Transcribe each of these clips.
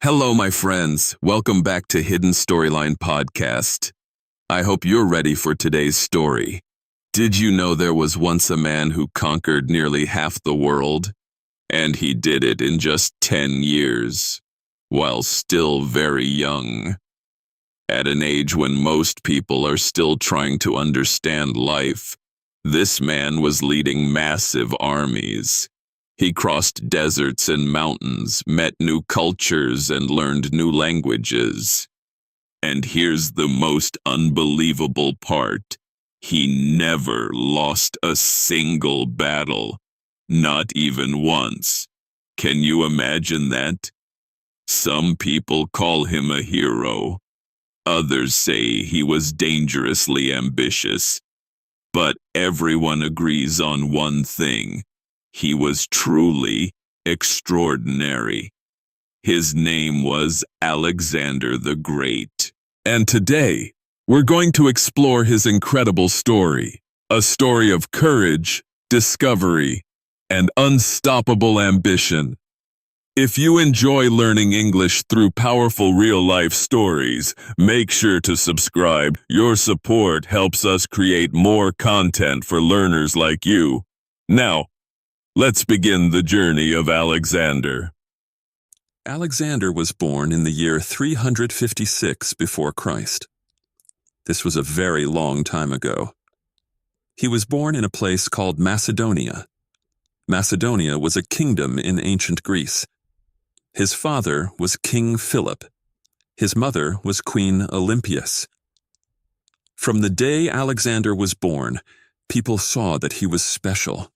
Hello, my friends. Welcome back to Hidden Storyline Podcast. I hope you're ready for today's story. Did you know there was once a man who conquered nearly half the world? And he did it in just 10 years, while still very young. At an age when most people are still trying to understand life, this man was leading massive armies. He crossed deserts and mountains, met new cultures, and learned new languages. And here's the most unbelievable part. He never lost a single battle, not even once. Can you imagine that? Some people call him a hero. Others say he was dangerously ambitious. But everyone agrees on one thing. He was truly extraordinary. His name was Alexander the Great. And today, we're going to explore his incredible story, a story of courage, discovery, and unstoppable ambition. If you enjoy learning English through powerful real-life stories, make sure to subscribe. Your support helps us create more content for learners like you. Now, let's begin the journey of Alexander. Alexander was born in the year 356 before Christ. This was a very long time ago. He was born in a place called Macedonia. Macedonia was a kingdom in ancient Greece. His father was King Philip. His mother was Queen Olympias. From the day Alexander was born, people saw that he was special.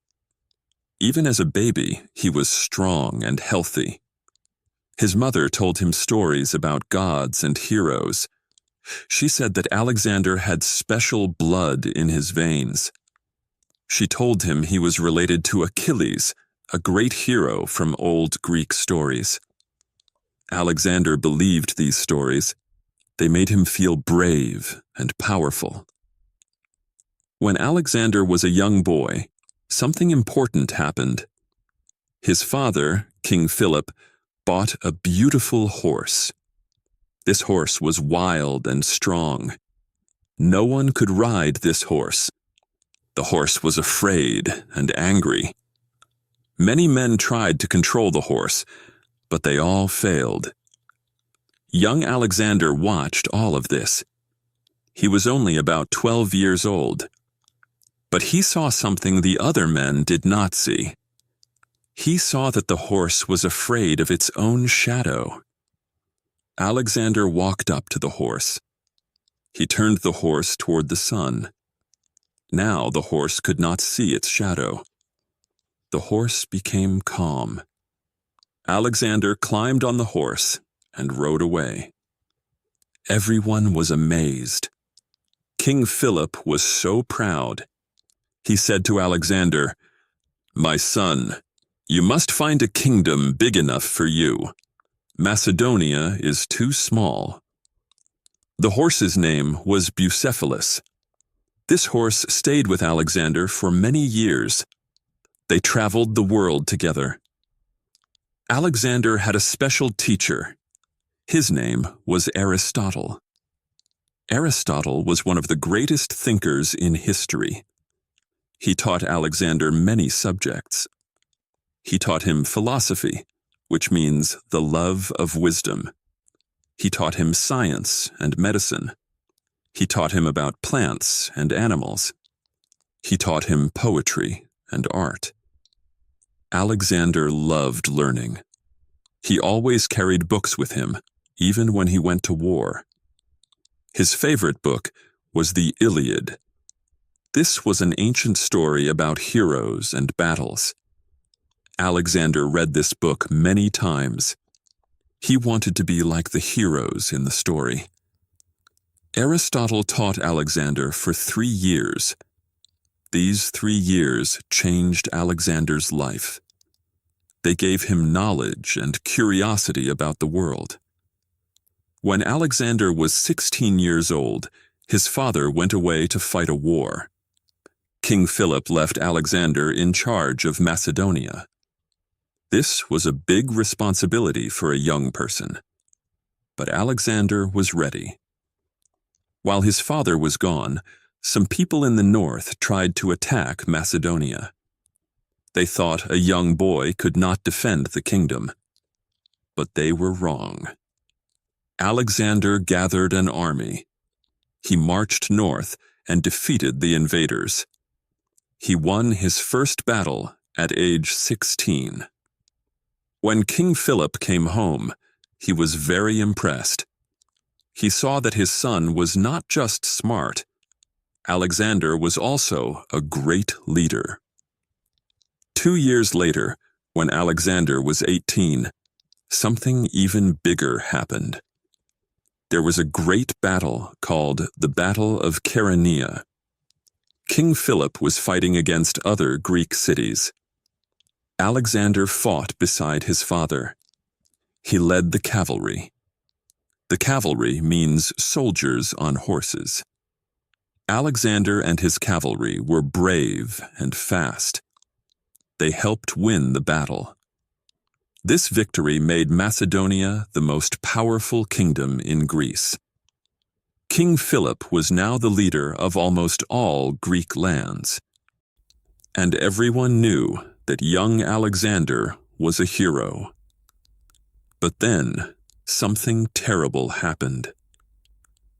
Even as a baby, he was strong and healthy. His mother told him stories about gods and heroes. She said that Alexander had special blood in his veins. She told him he was related to Achilles, a great hero from old Greek stories. Alexander believed these stories. They made him feel brave and powerful. When Alexander was a young boy, something important happened. His father, King Philip, bought a beautiful horse. This horse was wild and strong. No one could ride this horse. The horse was afraid and angry. Many men tried to control the horse, but they all failed. Young Alexander watched all of this. He was only about 12 years old. But he saw something the other men did not see. He saw that the horse was afraid of its own shadow. Alexander walked up to the horse. He turned the horse toward the sun. Now the horse could not see its shadow. The horse became calm. Alexander climbed on the horse and rode away. Everyone was amazed. King Philip was so proud. He said to Alexander, "My son, you must find a kingdom big enough for you. Macedonia is too small." The horse's name was Bucephalus. This horse stayed with Alexander for many years. They traveled the world together. Alexander had a special teacher. His name was Aristotle. Aristotle was one of the greatest thinkers in history. He taught Alexander many subjects. He taught him philosophy, which means the love of wisdom. He taught him science and medicine. He taught him about plants and animals. He taught him poetry and art. Alexander loved learning. He always carried books with him, even when he went to war. His favorite book was the Iliad. This was an ancient story about heroes and battles. Alexander read this book many times. He wanted to be like the heroes in the story. Aristotle taught Alexander for 3 years. These 3 years changed Alexander's life. They gave him knowledge and curiosity about the world. When Alexander was 16 years old, his father went away to fight a war. King Philip left Alexander in charge of Macedonia. This was a big responsibility for a young person. but Alexander was ready. While his father was gone, some people in the north tried to attack Macedonia. They thought a young boy could not defend the kingdom. But they were wrong. Alexander gathered an army. He marched north and defeated the invaders. He won his first battle at age 16. When King Philip came home, he was very impressed. He saw that his son was not just smart. Alexander was also a great leader. 2 years later, when Alexander was 18, something even bigger happened. There was a great battle called the Battle of Chaeronea. King Philip was fighting against other Greek cities. Alexander fought beside his father. He led the cavalry. The cavalry means soldiers on horses. Alexander and his cavalry were brave and fast. They helped win the battle. This victory made Macedonia the most powerful kingdom in Greece. King Philip was now the leader of almost all Greek lands. And everyone knew that young Alexander was a hero. But then, something terrible happened.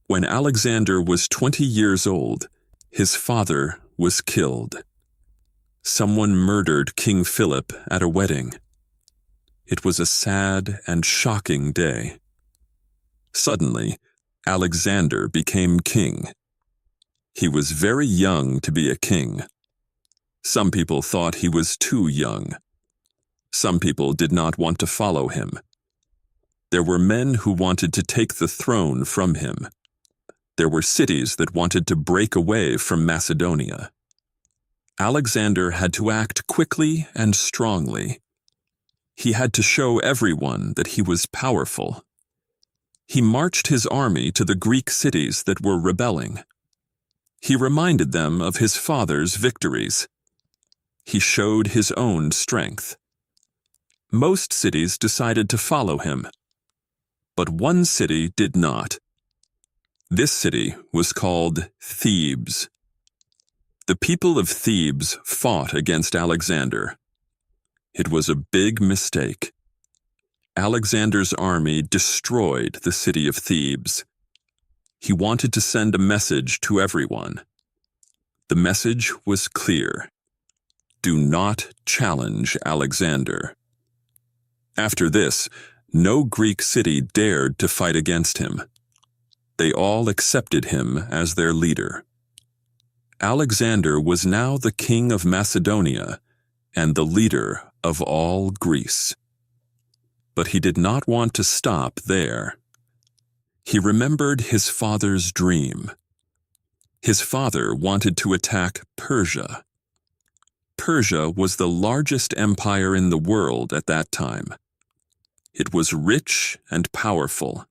When Alexander was 20 years old, his father was killed. Someone murdered King Philip at a wedding. It was a sad and shocking day. Suddenly, Alexander became king. He was very young to be a king. Some people thought he was too young. Some people did not want to follow him. There were men who wanted to take the throne from him. There were cities that wanted to break away from Macedonia. Alexander had to act quickly and strongly. He had to show everyone that he was powerful. He marched his army to the Greek cities that were rebelling. He reminded them of his father's victories. He showed his own strength. Most cities decided to follow him, but one city did not. This city was called Thebes. The people of Thebes fought against Alexander. It was a big mistake. Alexander's army destroyed the city of Thebes. He wanted to send a message to everyone. The message was clear. Do not challenge Alexander. After this, no Greek city dared to fight against him. They all accepted him as their leader. Alexander was now the king of Macedonia and the leader of all Greece. But he did not want to stop there. He remembered his father's dream. His father wanted to attack Persia. Persia was the largest empire in the world at that time. It was rich and powerful.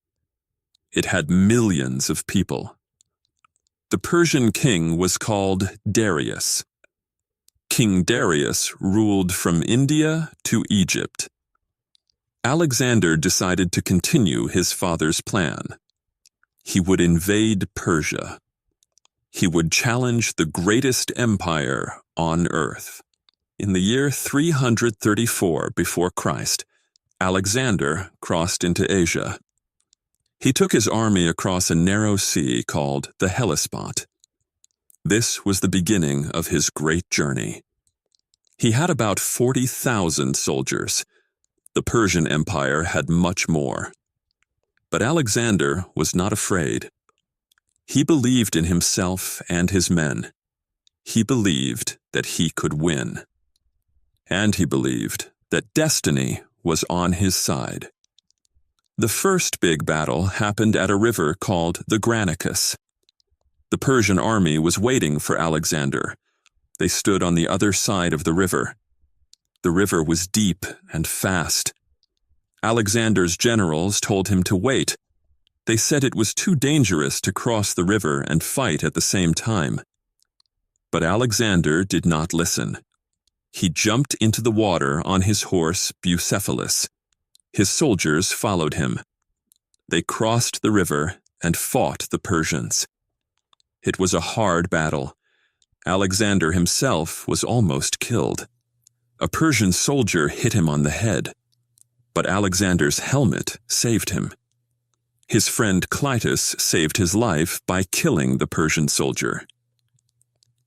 It had millions of people. The Persian king was called Darius. King Darius ruled from India to Egypt. Alexander decided to continue his father's plan. He would invade Persia. He would challenge the greatest empire on earth. In the year 334 before Christ, Alexander crossed into Asia. He took his army across a narrow sea called the Hellespont. This was the beginning of his great journey. He had about 40,000 soldiers. The Persian Empire had much more. But Alexander was not afraid. He believed in himself and his men. He believed that he could win. And he believed that destiny was on his side. The first big battle happened at a river called the Granicus. The Persian army was waiting for Alexander. They stood on the other side of the river. The river was deep and fast. Alexander's generals told him to wait. They said it was too dangerous to cross the river and fight at the same time. But Alexander did not listen. He jumped into the water on his horse Bucephalus. His soldiers followed him. They crossed the river and fought the Persians. It was a hard battle. Alexander himself was almost killed. A Persian soldier hit him on the head, but Alexander's helmet saved him. His friend Clytus saved his life by killing the Persian soldier.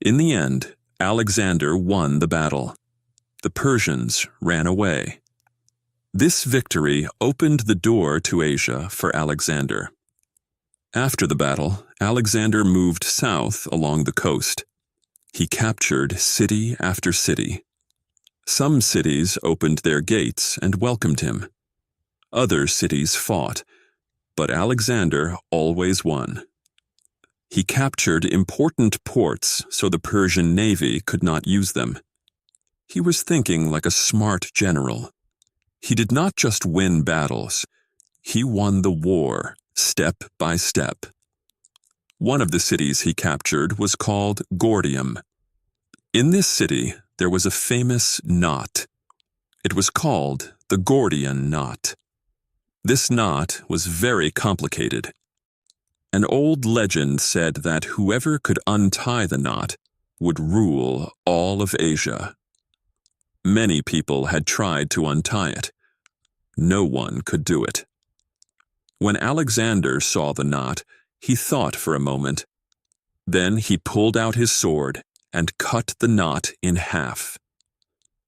In the end, Alexander won the battle. The Persians ran away. This victory opened the door to Asia for Alexander. After the battle, Alexander moved south along the coast. He captured city after city. Some cities opened their gates and welcomed him. Other cities fought, but Alexander always won. He captured important ports so the Persian navy could not use them. He was thinking like a smart general. He did not just win battles. He won the war, step by step. One of the cities he captured was called Gordium. In this city, there was a famous knot. It was called the Gordian knot. This knot was very complicated. An old legend said that whoever could untie the knot would rule all of Asia. Many people had tried to untie it. No one could do it. When Alexander saw the knot, he thought for a moment. Then he pulled out his sword and cut the knot in half.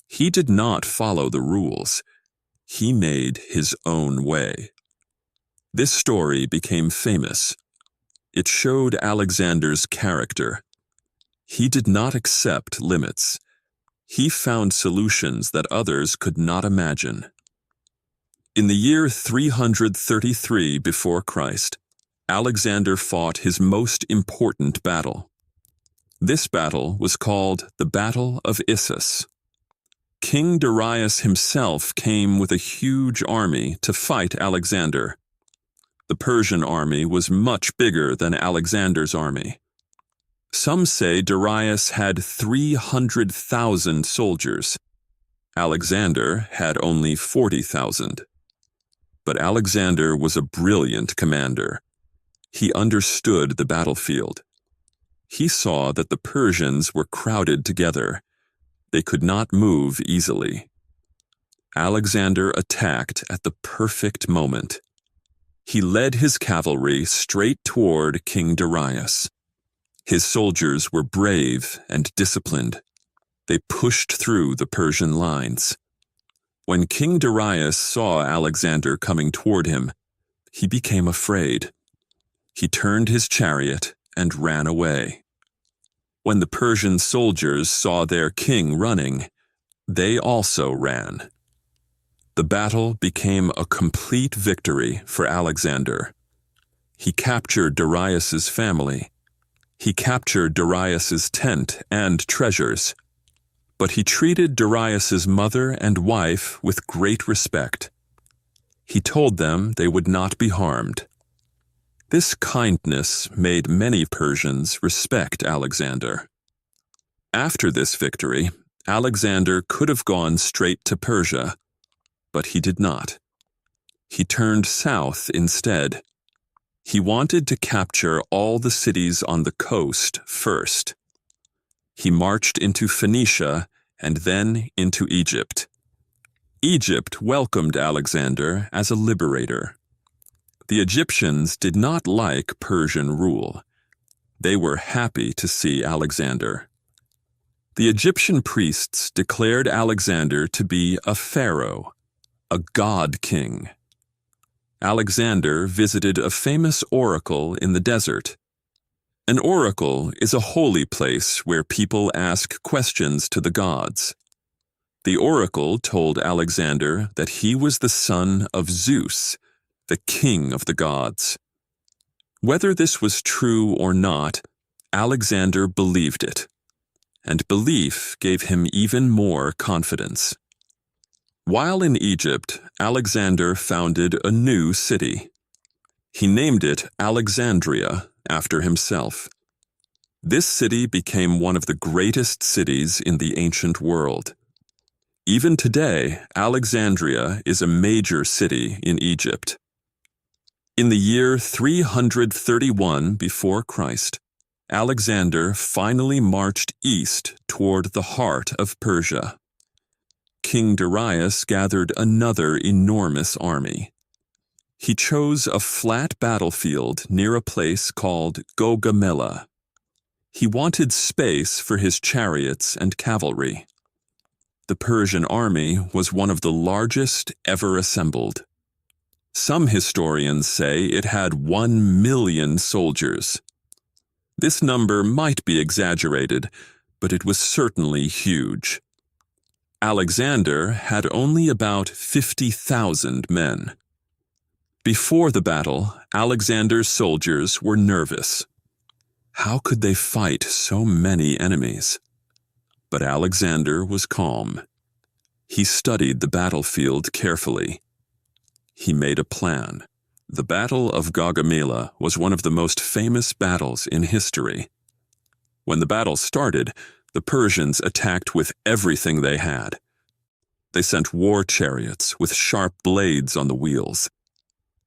He did not follow the rules. He made his own way. This story became famous. It showed Alexander's character. He did not accept limits. He found solutions that others could not imagine. In the year 333 before Christ, Alexander fought his most important battle. This battle was called the Battle of Issus. King Darius himself came with a huge army to fight Alexander. The Persian army was much bigger than Alexander's army. Some say Darius had 300,000 soldiers. Alexander had only 40,000. But Alexander was a brilliant commander. He understood the battlefield. He saw that the Persians were crowded together. They could not move easily. Alexander attacked at the perfect moment. He led his cavalry straight toward King Darius. His soldiers were brave and disciplined. They pushed through the Persian lines. When King Darius saw Alexander coming toward him, he became afraid. He turned his chariot and ran away. When the Persian soldiers saw their king running, they also ran. The battle became a complete victory for Alexander. He captured Darius's family. He captured Darius's tent and treasures. But he treated Darius's mother and wife with great respect. He told them they would not be harmed. This kindness made many Persians respect Alexander. After this victory, Alexander could have gone straight to Persia, but he did not. He turned south instead. He wanted to capture all the cities on the coast first. He marched into Phoenicia and then into Egypt. Egypt welcomed Alexander as a liberator. The Egyptians did not like Persian rule. They were happy to see Alexander. The Egyptian priests declared Alexander to be a pharaoh, a god king. Alexander visited a famous oracle in the desert. An oracle is a holy place where people ask questions to the gods. The oracle told Alexander that he was the son of Zeus, the king of the gods. Whether this was true or not, Alexander believed it, and belief gave him even more confidence. While in Egypt, Alexander founded a new city. He named it Alexandria after himself. This city became one of the greatest cities in the ancient world. Even today, Alexandria is a major city in Egypt. In the year 331 before Christ, Alexander finally marched east toward the heart of Persia. King Darius gathered another enormous army. He chose a flat battlefield near a place called Gaugamela. He wanted space for his chariots and cavalry. The Persian army was one of the largest ever assembled. Some historians say it had 1 million soldiers. This number might be exaggerated, but it was certainly huge. Alexander had only about 50,000 men. Before the battle, Alexander's soldiers were nervous. How could they fight so many enemies? But Alexander was calm. He studied the battlefield carefully. He made a plan. The Battle of Gaugamela was one of the most famous battles in history. When the battle started, the Persians attacked with everything they had. They sent war chariots with sharp blades on the wheels.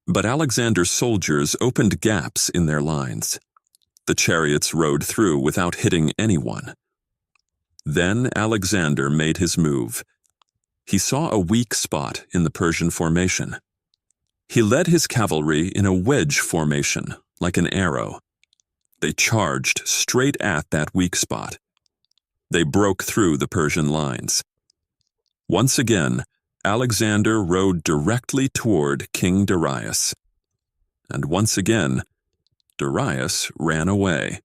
But Alexander's soldiers opened gaps in their lines. The chariots rode through without hitting anyone. Then Alexander made his move. He saw a weak spot in the Persian formation. He led his cavalry in a wedge formation, like an arrow. They charged straight at that weak spot. They broke through the Persian lines. Once again, Alexander rode directly toward King Darius. And once again, Darius ran away.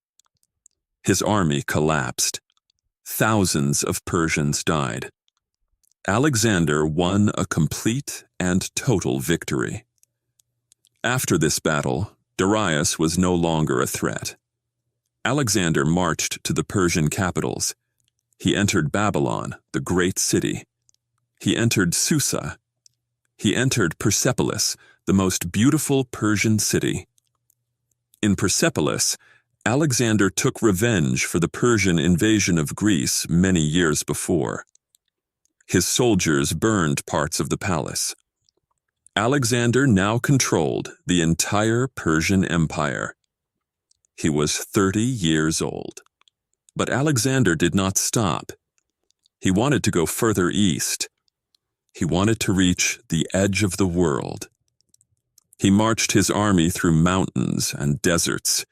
His army collapsed. Thousands of Persians died. Alexander won a complete and total victory. After this battle, Darius was no longer a threat. Alexander marched to the Persian capitals. He entered Babylon, the great city. He entered Susa. He entered Persepolis, the most beautiful Persian city. In Persepolis, Alexander took revenge for the Persian invasion of Greece many years before. His soldiers burned parts of the palace. Alexander now controlled the entire Persian Empire. He was 30 years old. But Alexander did not stop. He wanted to go further east. He wanted to reach the edge of the world. He marched his army through mountains and deserts.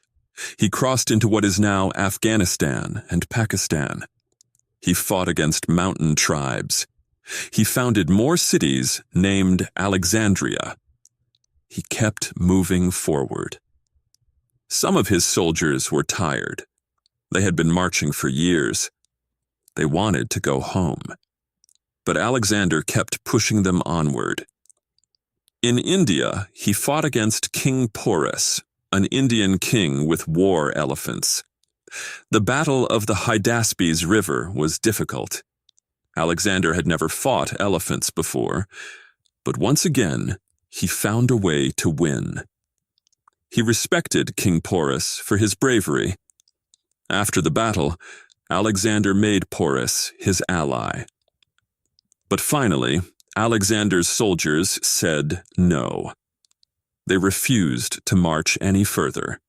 He crossed into what is now Afghanistan and Pakistan. He fought against mountain tribes. He founded more cities named Alexandria. He kept moving forward. Some of his soldiers were tired. They had been marching for years. They wanted to go home. But Alexander kept pushing them onward. In India, he fought against King Porus, an Indian king with war elephants. The Battle of the Hydaspes River was difficult. Alexander had never fought elephants before, but once again, he found a way to win. He respected King Porus for his bravery. After the battle, Alexander made Porus his ally. But finally, Alexander's soldiers said no. They refused to march any further.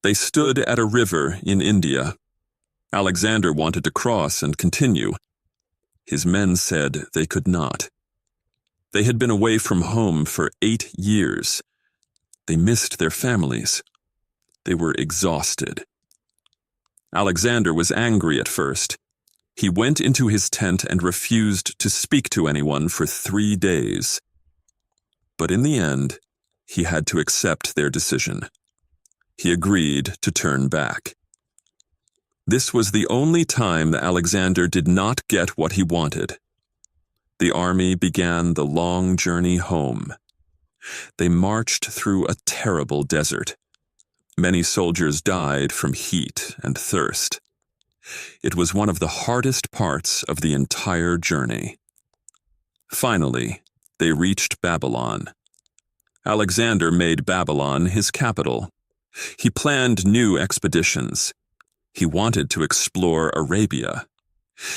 They stood at a river in India. Alexander wanted to cross and continue. His men said they could not. They had been away from home for 8 years. They missed their families. They were exhausted. Alexander was angry at first. He went into his tent and refused to speak to anyone for 3 days. But in the end, he had to accept their decision. He agreed to turn back. This was the only time that Alexander did not get what he wanted. The army began the long journey home. They marched through a terrible desert. Many soldiers died from heat and thirst. It was one of the hardest parts of the entire journey. Finally, they reached Babylon. Alexander made Babylon his capital. He planned new expeditions. He wanted to explore Arabia.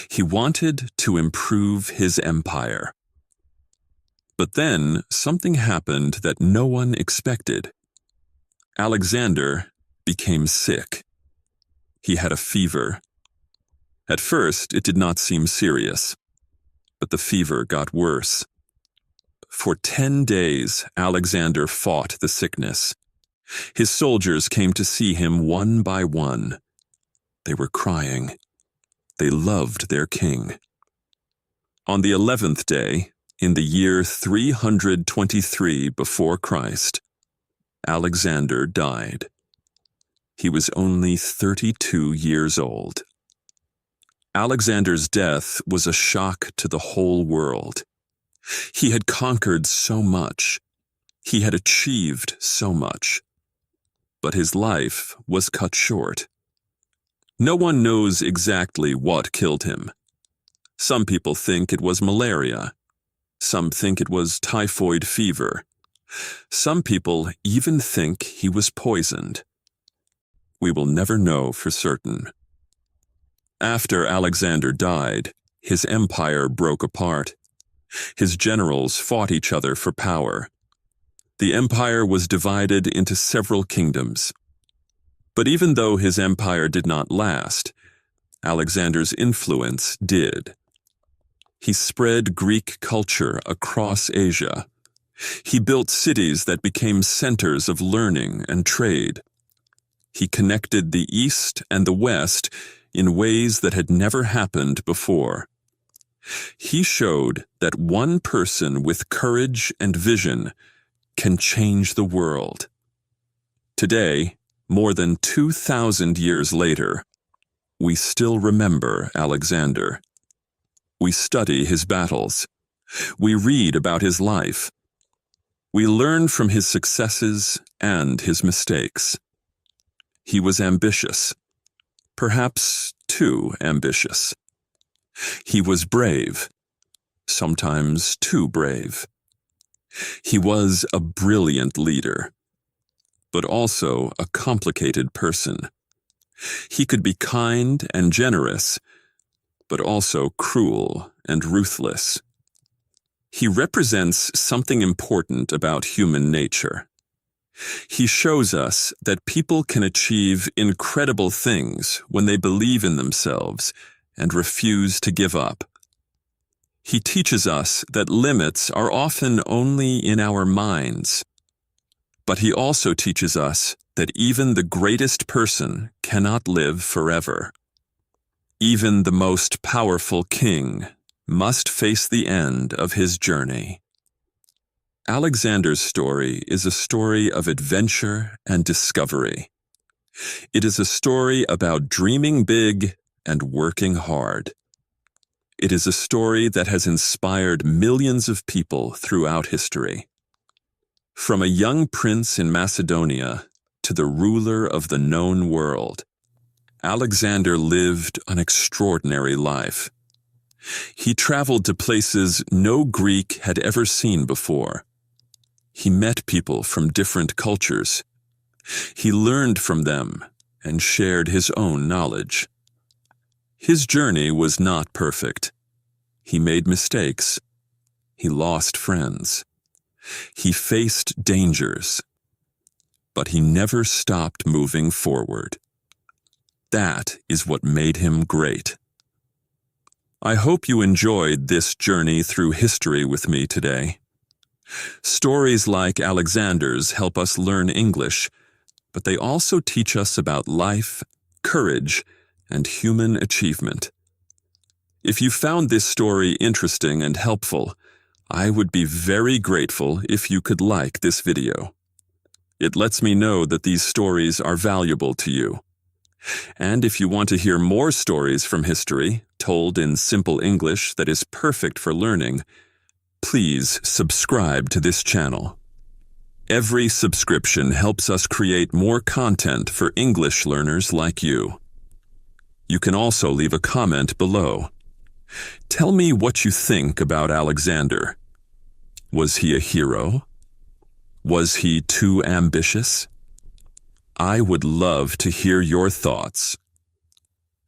He wanted to improve his empire. But then something happened that no one expected. Alexander became sick. He had a fever. At first, it did not seem serious, but the fever got worse. For 10 days, Alexander fought the sickness. His soldiers came to see him one by one. They were crying. They loved their king. On the 11th day, in the year 323 before Christ, Alexander died. He was only 32 years old. Alexander's death was a shock to the whole world. He had conquered so much. He had achieved so much. But his life was cut short. No one knows exactly what killed him. Some people think it was malaria. Some think it was typhoid fever. Some people even think he was poisoned. We will never know for certain. After Alexander died, his empire broke apart. His generals fought each other for power. The empire was divided into several kingdoms. But even though his empire did not last, Alexander's influence did. He spread Greek culture across Asia. He built cities that became centers of learning and trade. He connected the East and the West in ways that had never happened before. He showed that one person with courage and vision can change the world. Today, more than 2,000 years later, we still remember Alexander. We study his battles. We read about his life. We learn from his successes and his mistakes. He was ambitious, perhaps too ambitious. He was brave, sometimes too brave. He was a brilliant leader, but also a complicated person. He could be kind and generous, but also cruel and ruthless. He represents something important about human nature. He shows us that people can achieve incredible things when they believe in themselves and refuse to give up. He teaches us that limits are often only in our minds. But he also teaches us that even the greatest person cannot live forever. Even the most powerful king must face the end of his journey. Alexander's story is a story of adventure and discovery. It is a story about dreaming big and working hard. It is a story that has inspired millions of people throughout history. From a young prince in Macedonia to the ruler of the known world, Alexander lived an extraordinary life. He traveled to places no Greek had ever seen before. He met people from different cultures. He learned from them and shared his own knowledge. His journey was not perfect. He made mistakes. He lost friends. He faced dangers. But he never stopped moving forward. That is what made him great. I hope you enjoyed this journey through history with me today. Stories like Alexander's help us learn English, but they also teach us about life, courage, and human achievement. If you found this story interesting and helpful, I would be very grateful if you could like this video. It lets me know that these stories are valuable to you. And if you want to hear more stories from history, told in simple English that is perfect for learning, please subscribe to this channel. Every subscription helps us create more content for English learners like you. You can also leave a comment below. Tell me what you think about Alexander. Was he a hero? Was he too ambitious? I would love to hear your thoughts.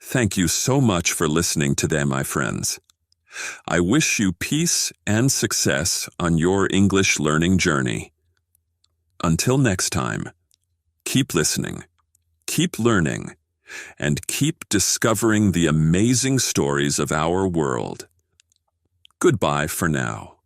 Thank you so much for listening today, my friends. I wish you peace and success on your English learning journey. Until next time, keep listening, keep learning, and keep discovering the amazing stories of our world. Goodbye for now.